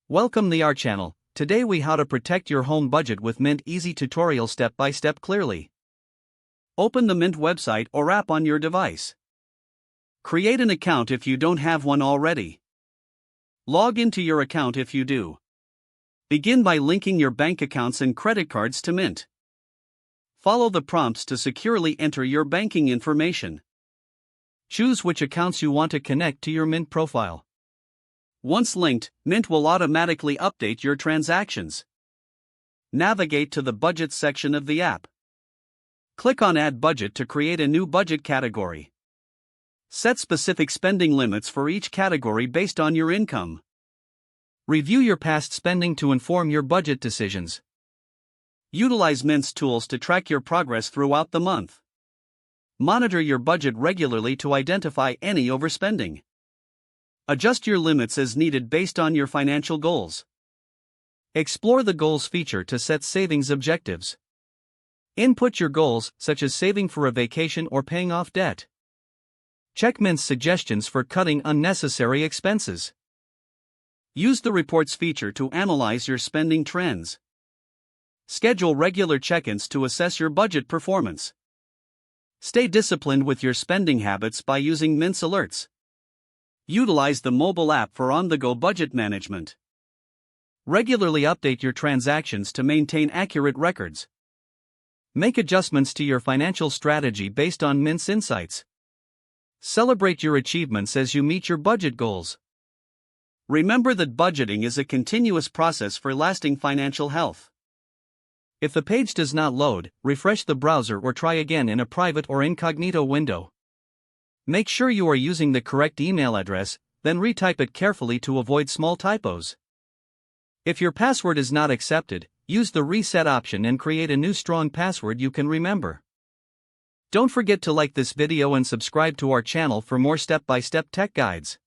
Welcome to our channel. Today we how to protect your home budget with Mint easy tutorial step by step clearly. Open the Mint website or app on your device. Create an account if you don't have one already. Log into your account if you do. Begin by linking your bank accounts and credit cards to Mint. Follow the prompts to securely enter your banking information. Choose which accounts you want to connect to your Mint profile. Once linked, Mint will automatically update your transactions. Navigate to the Budget section of the app. Click on Add Budget to create a new budget category. Set specific spending limits for each category based on your income. Review your past spending to inform your budget decisions. Utilize Mint's tools to track your progress throughout the month. Monitor your budget regularly to identify any overspending. Adjust your limits as needed based on your financial goals. Explore the Goals feature to set savings objectives. Input your goals, such as saving for a vacation or paying off debt. Check Mint's suggestions for cutting unnecessary expenses. Use the Reports feature to analyze your spending trends. Schedule regular check-ins to assess your budget performance. Stay disciplined with your spending habits by using Mint's alerts. Utilize the mobile app for on-the-go budget management. Regularly update your transactions to maintain accurate records. Make adjustments to your financial strategy based on Mint's insights. Celebrate your achievements as you meet your budget goals. Remember that budgeting is a continuous process for lasting financial health. If the page does not load, refresh the browser or try again in a private or incognito window. Make sure you are using the correct email address, then retype it carefully to avoid small typos. If your password is not accepted, use the reset option and create a new strong password you can remember. Don't forget to like this video and subscribe to our channel for more step-by-step tech guides.